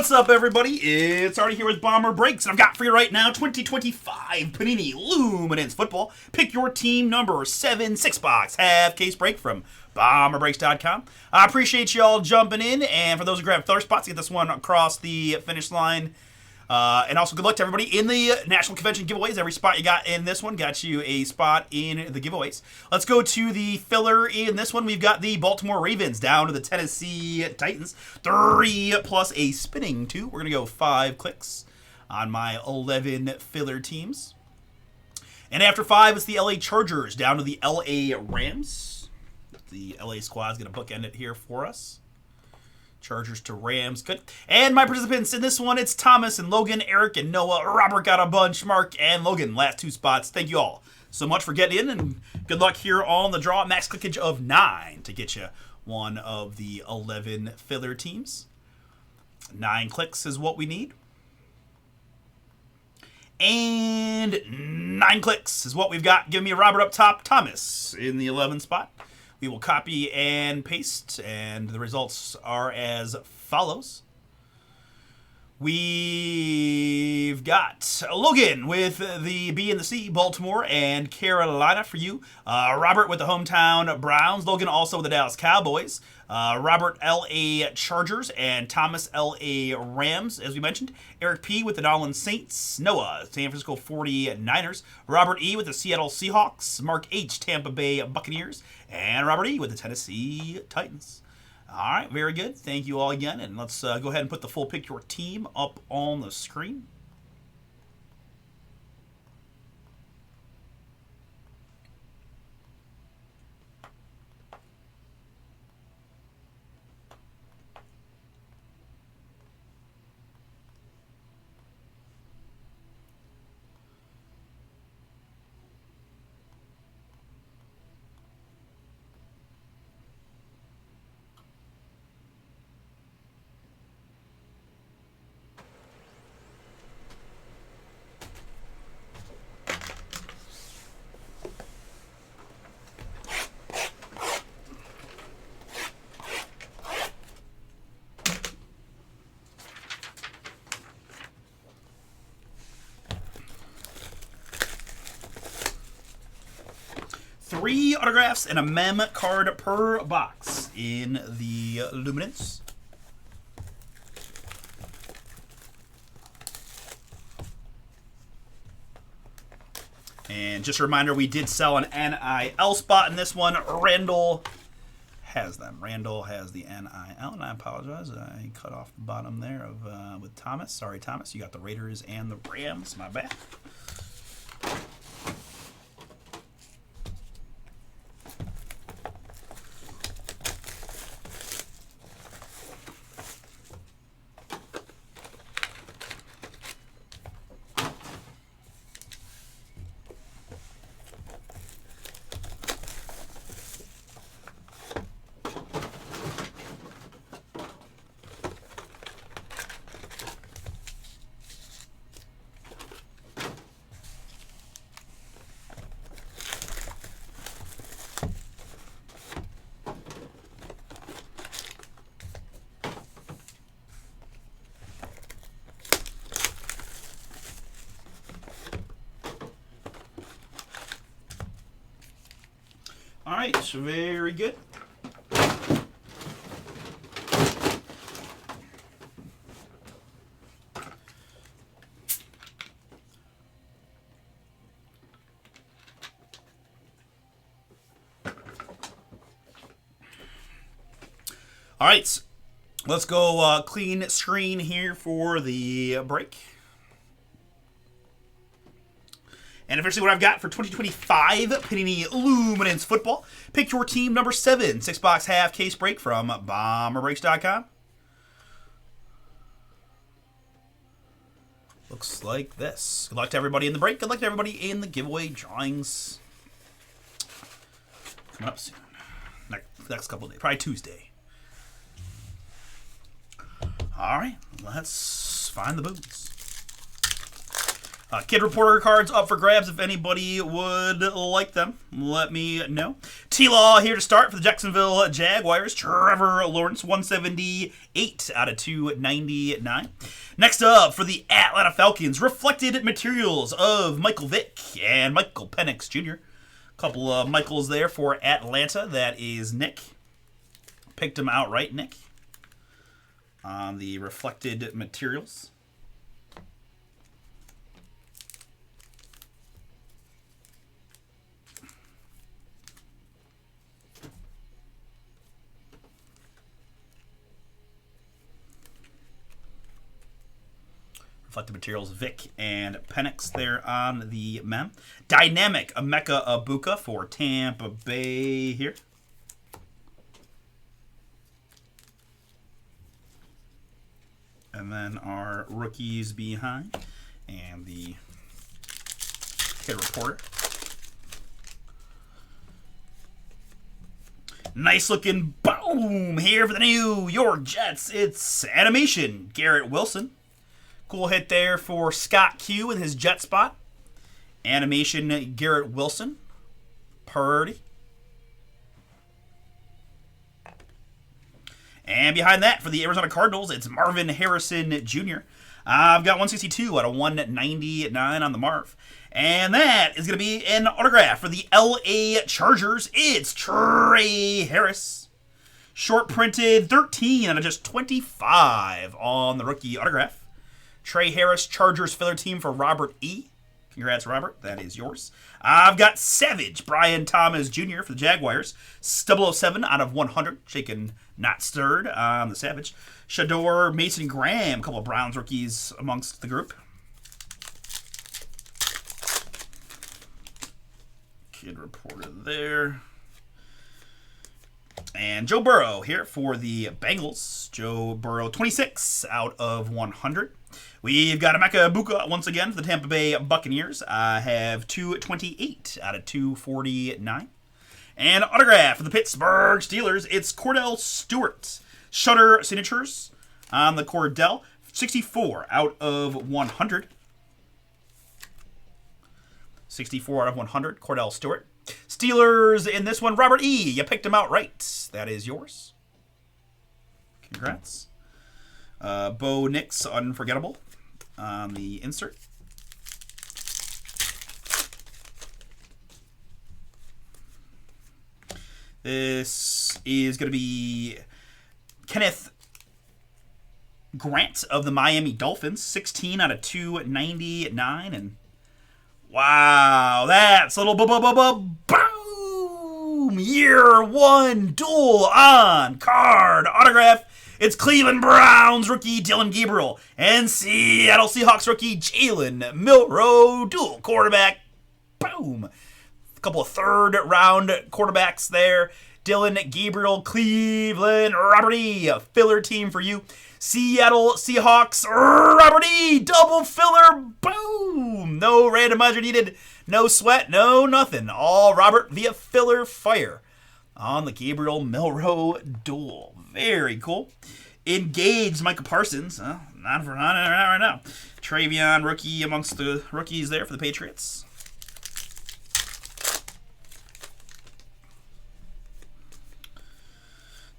What's up, everybody? It's Artie here with Bomber Breaks. I've got for you right now 2025 Panini Luminance Football. Pick your team number 7 6-box half case break from BomberBreaks.com. I appreciate y'all jumping in, and for those who grab third spots, get this one across the finish line. And also good luck to everybody in the National Convention giveaways. Every spot you got in this one got you a spot in the giveaways. Let's go to the filler in this one. We've got the Baltimore Ravens down to the Tennessee Titans. 3 plus a spinning 2. We're going to go 5 clicks on my 11 filler teams. And after 5, it's the LA Chargers down to the LA Rams. The LA squad's going to bookend it here for us. Chargers to Rams. Good. And my participants in this one, it's Thomas and Logan, Eric and Noah. Robert got a bunch. Mark and Logan, last 2 spots. Thank you all so much for getting in, and good luck here on the draw. Max clickage of 9 to get you one of the 11 filler teams. 9 clicks is what we need. And 9 clicks is what we've got. Give me a Robert up top, Thomas in the 11th spot. We will copy and paste, and the results are as follows. We've got Logan with the B and the C, Baltimore and Carolina for you. Robert with the hometown Browns. Logan also with the Dallas Cowboys. Robert, LA Chargers, and Thomas, LA Rams, as we mentioned. Eric P. with the New Orleans Saints. Noah, San Francisco 49ers. Robert E. with the Seattle Seahawks. Mark H., Tampa Bay Buccaneers. And Robert E. with the Tennessee Titans. All right, very good. Thank you all again. And let's go ahead and put the full pick your team up on the screen. Three autographs and a mem card per box in the Luminance. And just a reminder, we did sell an NIL spot in this one. Randall has them. Randall has the NIL, and I apologize. I cut off the bottom there of with Thomas. Sorry, Thomas. You got the Raiders and the Rams. My bad. All right, very good. All right, let's go clean screen here for the break. And officially what I've got for 2025 Panini Luminance Football. Pick your team number 7 6-box half case break from BomberBreaks.com. Looks like this. Good luck to everybody in the break. Good luck to everybody in the giveaway drawings. Coming up soon. Next couple of days. Probably Tuesday. All right. Let's find the boots. Kid Reporter cards up for grabs if anybody would like them. Let me know. T-Law here to start for the Jacksonville Jaguars. Trevor Lawrence, 178 out of 299. Next up for the Atlanta Falcons, Reflected Materials of Michael Vick and Michael Penix Jr. Couple of Michaels there for Atlanta. That is Nick. Picked him outright, Nick, on the Reflected Materials. Reflective Materials, Vic and Penix there on the mem. Dynamic Emeka Abuka for Tampa Bay here. And then our rookies behind. And the Kid Reporter. Nice looking boom here for the New York Jets. It's animation, Garrett Wilson. Cool hit there for Scott Q with his jet spot. Animation, Garrett Wilson. Purdy. And behind that, for the Arizona Cardinals, it's Marvin Harrison Jr. I've got 162 out of 199 on the Marv. And that is going to be an autograph for the LA Chargers. It's Trey Harris. Short printed 13 out of just 25 on the rookie autograph. Trey Harris, Chargers filler team for Robert E. Congrats, Robert. That is yours. I've got Savage, Brian Thomas Jr. for the Jaguars. 007 out of 100. Shaken, not stirred on the Savage. Shador, Mason Graham, a couple of Browns rookies amongst the group. Kid Reporter there. And Joe Burrow here for the Bengals. Joe Burrow, 26 out of 100. We've got Emeka Abuka once again for the Tampa Bay Buccaneers. I have 228 out of 249. And autograph for the Pittsburgh Steelers. It's Cordell Stewart. Shutter signatures on the Cordell. 64 out of 100. 64 out of 100. Cordell Stewart. Steelers in this one. Robert E. You picked him out right. That is yours. Congrats. Bo Nix, Unforgettable on the insert. This is going to be Kenneth Grant of the Miami Dolphins, 16 out of 299. And wow, that's a little boom! Year one dual on card autograph. It's Cleveland Browns rookie Dylan Gabriel and Seattle Seahawks rookie Jalen Milroe, dual quarterback. Boom. A couple of third-round quarterbacks there. Dylan Gabriel, Cleveland, Robert E. A filler team for you. Seattle Seahawks, Robert E. Double filler. Boom. No randomizer needed. No sweat. No nothing. All Robert via filler fire on the Gabriel Milroe duel. Very cool. Engaged Micah Parsons. Not right now. Travion rookie amongst the rookies there for the Patriots.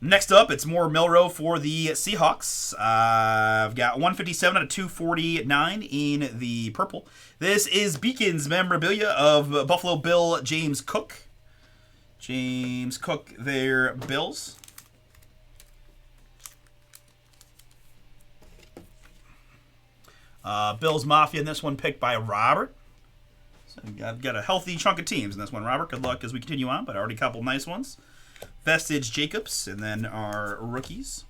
Next up, it's more Milroe for the Seahawks. I've got 157 out of 249 in the purple. This is Beacon's memorabilia of Buffalo Bill James Cook. James Cook, their Bills. Bills Mafia in this one picked by Robert. So I've got a healthy chunk of teams in this one, Robert. Good luck as we continue on, but already a couple nice ones. Vestige Jacobs, and then our rookies.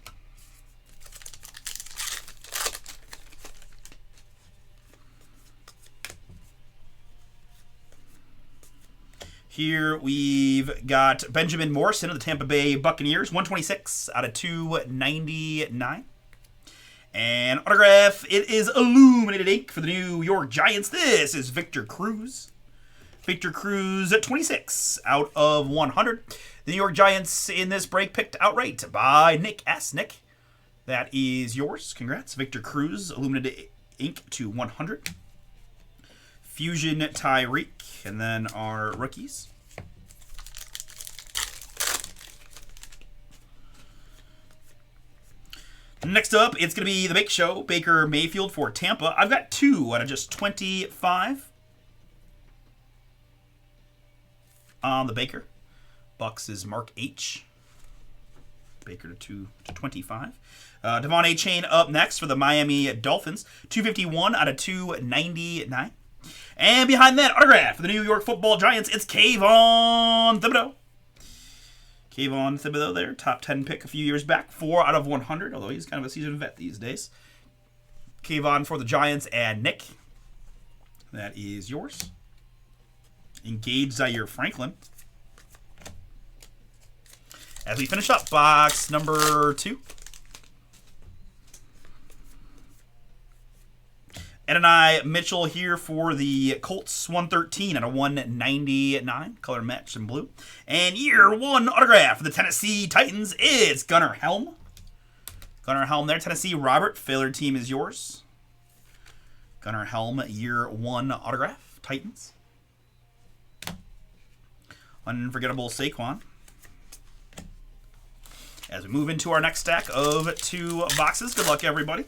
Here we've got Benjamin Morrison of the Tampa Bay Buccaneers, 126 out of 299. And autograph, it is illuminated ink for the New York Giants. This is Victor Cruz. Victor Cruz at 26 out of 100. The New York Giants in this break picked outright by Nick S. Nick. That is yours. Congrats. Victor Cruz, illuminated ink to 100. Fusion Tyreek, and then our rookies. Next up, it's going to be the Bake Show, Baker Mayfield for Tampa. I've got 2 out of just 25 on the Baker. Bucks is Mark H. Baker to 2 to 25. Devon A. Chain up next for the Miami Dolphins. 251 out of 299. And behind that, autograph for the New York Football Giants, it's Kayvon Thibodeau. Kayvon Thibodeau there, top 10 pick a few years back. 4 out of 100, although he's kind of a seasoned vet these days. Kayvon for the Giants and Nick. That is yours. Engage Zaire Franklin. As we finish up, box number 2. Adonai Mitchell here for the Colts, 113 out of 199, color match in blue. And year 1 autograph for the Tennessee Titans is Gunnar Helm. Gunnar Helm there, Tennessee. Robert, failure team is yours. Gunnar Helm, year 1 autograph, Titans. Unforgettable Saquon. As we move into our next stack of 2 boxes, good luck everybody.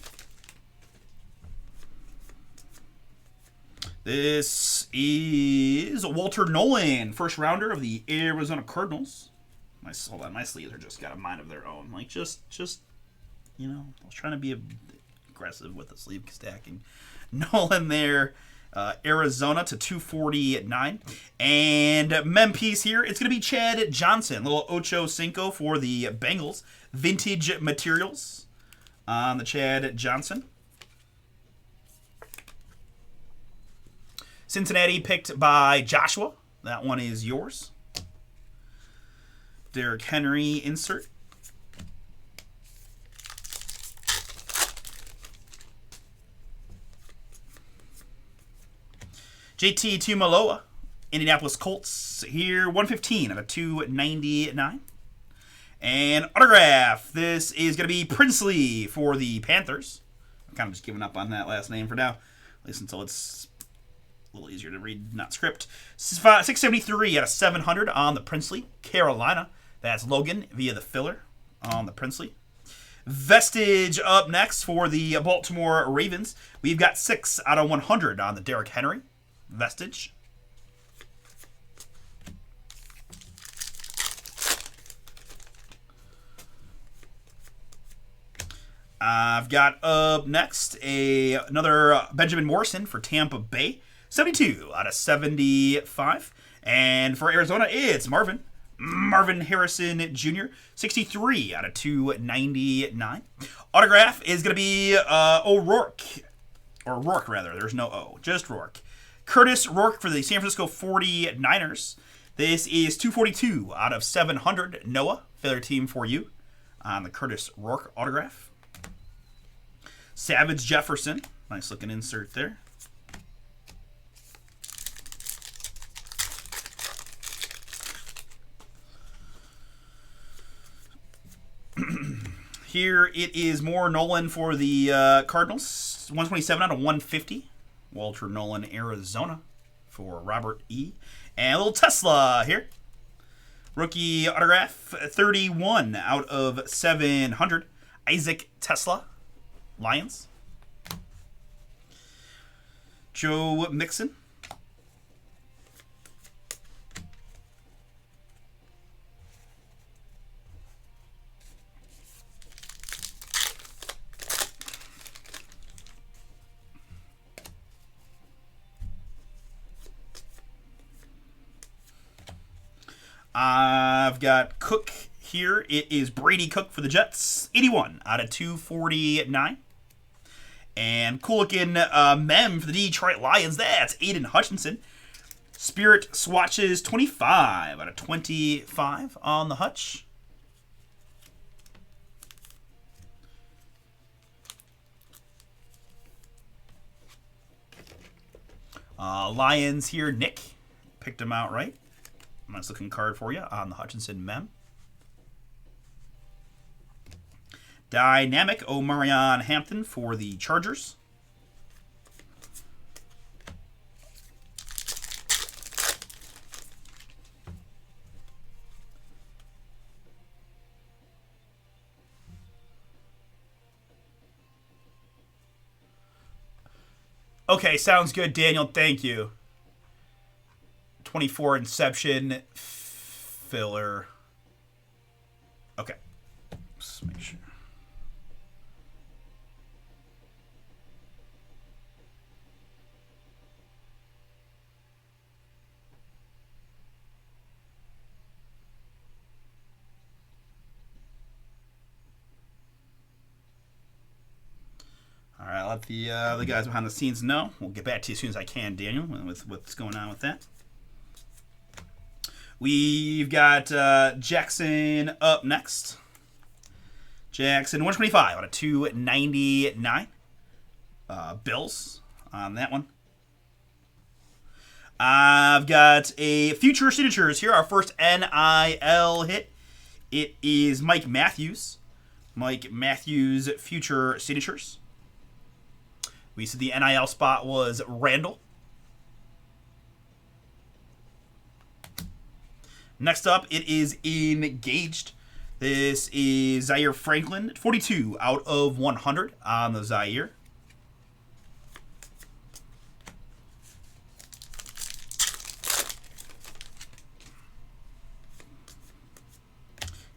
This is Walter Nolan, first rounder of the Arizona Cardinals. Hold on, my sleeves are just got a mind of their own. Like just you know, I was trying to be aggressive with the sleeve stacking. Nolan there, Arizona to 249. And mem piece here, it's going to be Chad Johnson, little Ocho Cinco for the Bengals. Vintage materials on the Chad Johnson. Cincinnati picked by Joshua. That one is yours. Derrick Henry insert. JT Tumaloa, Indianapolis Colts here, 115 out of 299. And autograph. This is going to be Princely for the Panthers. I'm kind of just giving up on that last name for now, at least until it's a little easier to read, not script. 673 out of 700 on the Princely. Carolina. That's Logan via the filler on the Princely. Vestige up next for the Baltimore Ravens. We've got 6 out of 100 on the Derrick Henry. Vestige. I've got up next another Benjamin Morrison for Tampa Bay. 72 out of 75. And for Arizona, it's Marvin Harrison Jr. 63 out of 299. Autograph is going to be O'Rourke. Or Rourke, rather. There's no O. Just Rourke. Curtis Rourke for the San Francisco 49ers. This is 242 out of 700. Noah, failure team for you on the Curtis Rourke autograph. Savage Jefferson. Nice looking insert there. Here it is more Nolan for the Cardinals. 127 out of 150. Walter Nolan, Arizona for Robert E. And a little Tesla here. Rookie autograph, 31 out of 700. Isaac Tesla, Lions. Joe Mixon. I've got Cook here. It is Brady Cook for the Jets. 81 out of 249. And cool looking mem for the Detroit Lions. That's Aiden Hutchinson. Spirit swatches 25 out of 25 on the Hutch. Lions here. Nick picked him out right. Nice looking card for you on the Hutchinson mem. Dynamic Omarion Hampton for the Chargers. Okay, sounds good, Daniel. Thank you. 24 Inception filler. Okay. Let's make sure. All right, I'll let the guys behind the scenes know. We'll get back to you as soon as I can, Daniel, with what's going on with that. We've got Jackson up next. Jackson, 125 out of 299. Bills on that one. I've got a future signatures here. Our first NIL hit. It is Mike Matthews. Mike Matthews future signatures. We said the NIL spot was Randall. Next up, it is Engaged. This is Zaire Franklin, 42 out of 100 on the Zaire.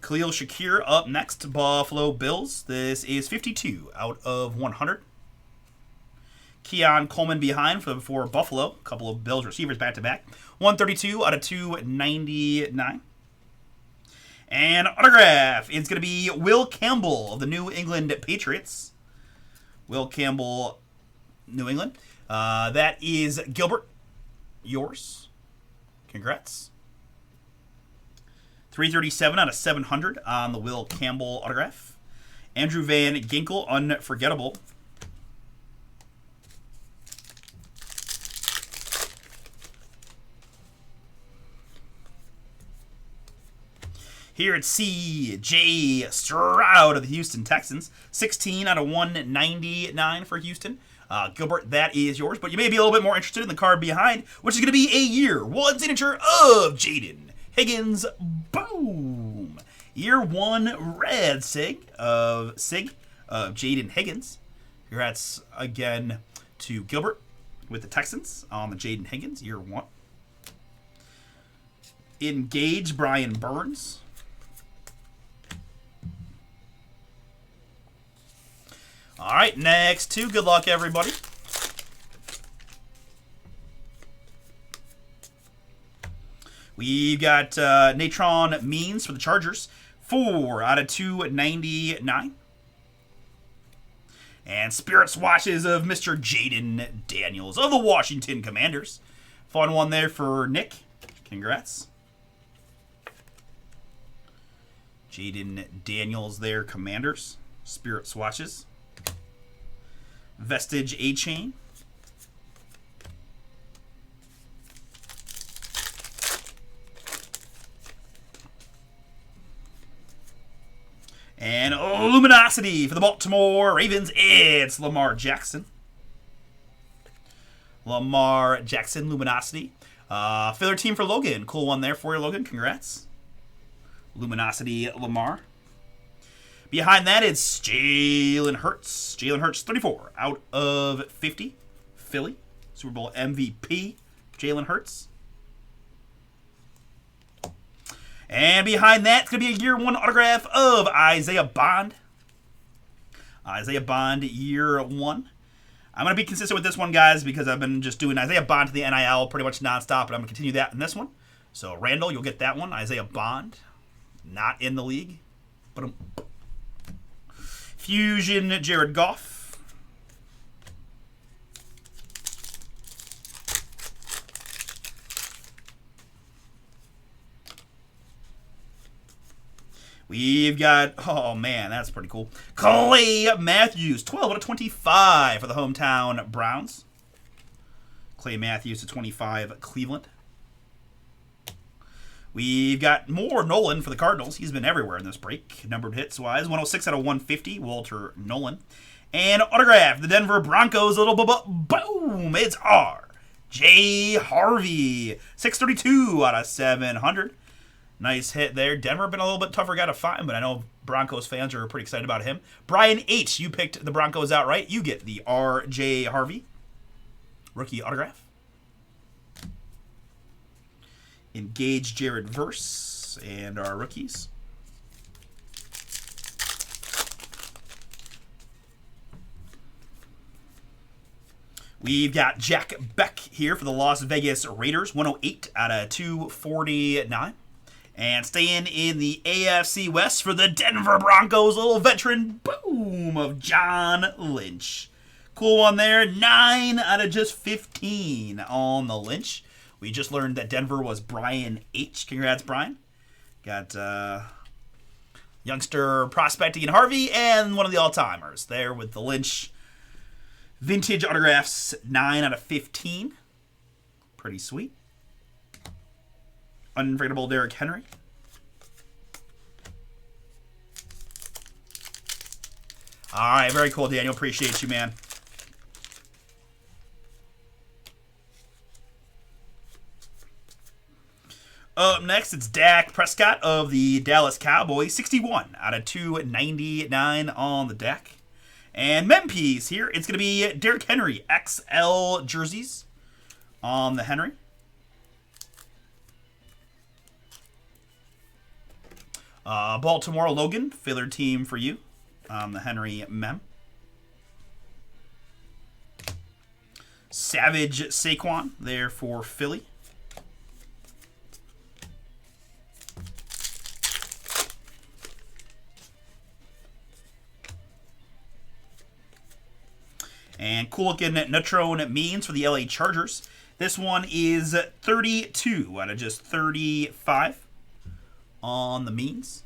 Khalil Shakir up next, Buffalo Bills. This is 52 out of 100. Keon Coleman behind for Buffalo. A couple of Bills receivers back-to-back. 132 out of 299. And autograph, it's going to be Will Campbell of the New England Patriots. Will Campbell, New England. That is Gilbert. Yours. Congrats. 337 out of 700 on the Will Campbell autograph. Andrew Van Ginkel, unforgettable. Here at C.J. Stroud of the Houston Texans. 16 out of 199 for Houston. Gilbert, that is yours. But you may be a little bit more interested in the card behind, which is going to be a year one signature of Jaden Higgins. Boom! Year one red SIG of Jaden Higgins. Congrats again to Gilbert with the Texans on the Jaden Higgins, year one. Engage Brian Burns. All right, next two. Good luck, everybody. We've got Natron Means for the Chargers. 4 out of 299. And Spirit Swatches of Mr. Jaden Daniels of the Washington Commanders. Fun one there for Nick. Congrats. Jaden Daniels there, Commanders. Spirit Swatches. Vestige A-Chain. And Luminosity for the Baltimore Ravens. It's Lamar Jackson. Lamar Jackson, Luminosity. Filler team for Logan. Cool one there for you, Logan. Congrats. Luminosity, Lamar. Behind that, it's Jalen Hurts. Jalen Hurts, 34 out of 50. Philly. Super Bowl MVP. Jalen Hurts. And behind that, it's going to be a year one autograph of Isaiah Bond. Isaiah Bond, year one. I'm going to be consistent with this one, guys, because I've been just doing Isaiah Bond to the NIL pretty much nonstop, but I'm going to continue that in this one. So, Randall, you'll get that one. Isaiah Bond, not in the league. But Fusion, Jared Goff. We've got, oh man, that's pretty cool. Clay Matthews, 12 out of 25 for the hometown Browns. Clay Matthews to 25, Cleveland. We've got more Nolan for the Cardinals. He's been everywhere in this break, numbered hits-wise. 106 out of 150, Walter Nolan. And autograph, the Denver Broncos, a little boom, it's R.J. Harvey. 632 out of 700. Nice hit there. Denver been a little bit tougher guy to find, but I know Broncos fans are pretty excited about him. Brian H., you picked the Broncos outright. You get the R.J. Harvey. rookie autograph. Engage Jared Verse and our rookies. We've got Jack Beck here for the Las Vegas Raiders, 108 out of 249. And staying in the AFC West for the Denver Broncos, little veteran boom of John Lynch. Cool one there, 9 out of just 15 on the Lynch. We just learned that Denver was Brian H. Congrats, Brian. Got youngster prospecting in Harvey and one of the all-timers there with the Lynch. Vintage autographs, 9 out of 15. Pretty sweet. Unforgettable Derrick Henry. All right, very cool, Daniel. Appreciate you, man. Up next, it's Dak Prescott of the Dallas Cowboys, 61 out of 299 on the deck. And Mempies here, it's going to be Derrick Henry, XL jerseys on the Henry. Baltimore Logan, filler team for you on the Henry Mem. Savage Saquon there for Philly. And cool looking Neutron Means for the LA Chargers. This one is 32 out of just 35 on the Means.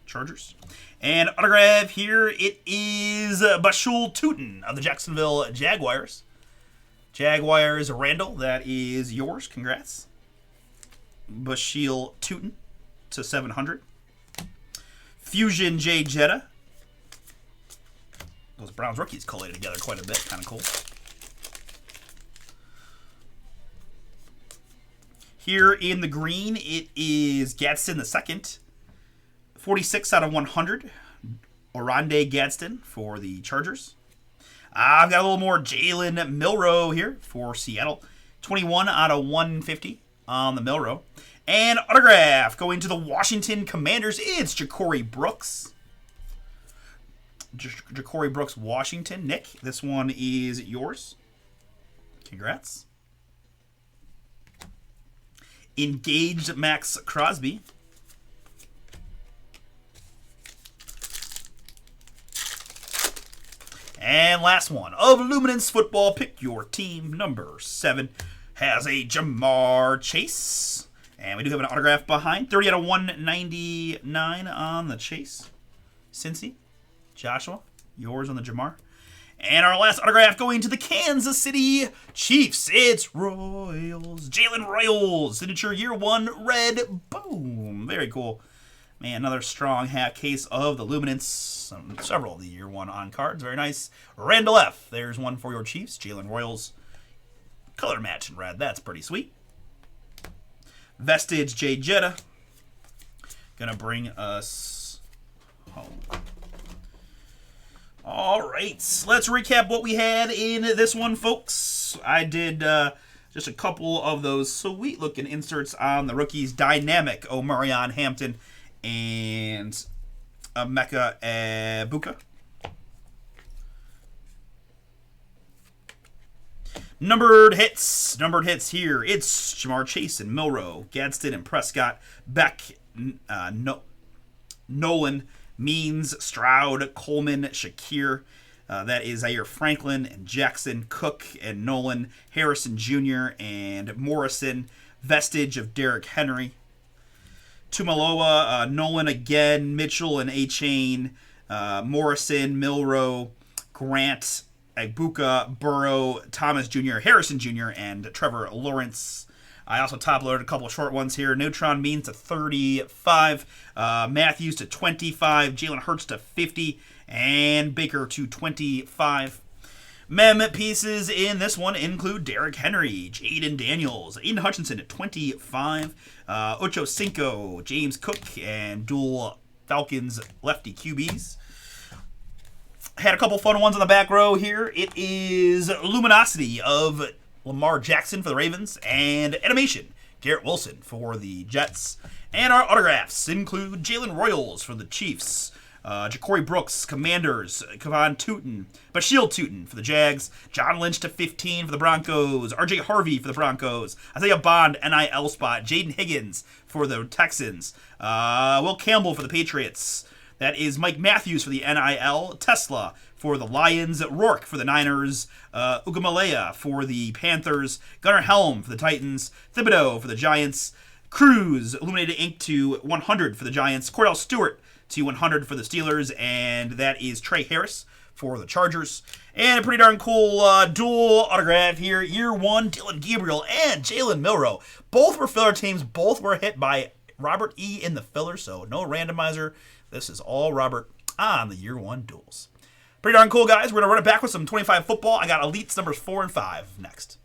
Chargers. And autograph here, it is Bashul Tootin of the Jacksonville Jaguars. Jaguars Randall, that is yours. Congrats. Bashil Tootin to 700. Fusion J Jetta. Those Browns rookies collated together quite a bit. Kind of cool. Here in the green, it is Gadsden II. 46 out of 100. Oronde Gadsden for the Chargers. I've got a little more Jalen Milroe here for Seattle. 21 out of 150 on the Milroe. And autograph going to the Washington Commanders. It's Ja'Cory Brooks. Ja'Cory Brooks, Washington. Nick, this one is yours. Congrats. Engaged Max Crosby. And last one of Luminance Football. Pick your team. Number 7 has a Jamar Chase. And we do have an autograph behind. 30 out of 199 on the Chase. Cincy. Joshua, yours on the Jamar. And our last autograph going to the Kansas City Chiefs. It's Royals. Jalen Royals. Signature year 1 red. Boom. Very cool. Man, another strong half case of the Luminance. Several of the year 1 on cards. Very nice. Randall F. There's one for your Chiefs. Jalen Royals. Color match in red. That's pretty sweet. Vestige J Jetta. Gonna bring us home. All right, let's recap what we had in this one, folks. I did just a couple of those sweet-looking inserts on the rookies. Dynamic Omarion Hampton and Emeka Egbuka. Numbered hits here. It's Jamar Chase and Milroe, Gadsden and Prescott, Beck, Nolan, Means, Stroud, Coleman, Shakir. That is Zaire Franklin and Jackson, Cook and Nolan, Harrison Jr. and Morrison. Vestige of Derrick Henry. Tumaloa, Nolan again, Mitchell and A-Chain, Morrison, Milroe, Grant, Egbuka, Burrow, Thomas Jr., Harrison Jr., and Trevor Lawrence. I also top-loaded a couple of short ones here. Neutron Means to 35, Matthews to 25, Jalen Hurts to 50, and Baker to 25. Mem pieces in this one include Derrick Henry, Jaden Daniels, Aiden Hutchinson at 25, Ocho Cinco, James Cook, and dual Falcons lefty QBs. Had a couple fun ones on the back row here. It is Luminosity of Lamar Jackson for the Ravens and Animation, Garrett Wilson for the Jets. And our autographs include Jalen Royals for the Chiefs, Ja'Cory Brooks, Commanders, Kevon Tootin, Bashil Tootin for the Jags, John Lynch /15 for the Broncos, RJ Harvey for the Broncos, Isaiah Bond, NIL spot, Jaden Higgins for the Texans, Will Campbell for the Patriots. That is Mike Matthews for the NIL, Tesla for the Lions, Rourke for the Niners, Ugamalea for the Panthers, Gunnar Helm for the Titans, Thibodeau for the Giants, Cruz, Illuminated Ink to 100 for the Giants, Cordell Stewart to 100 for the Steelers, and that is Trey Harris for the Chargers. And a pretty darn cool dual autograph here. Year 1, Dylan Gabriel and Jalen Milroe. Both were filler teams. Both were hit by Robert E. in the filler, so no randomizer. This is all Robert on the Year 1 duels. Pretty darn cool, guys. We're going to run it back with some 25 football. I got Elites numbers 4 and 5 next.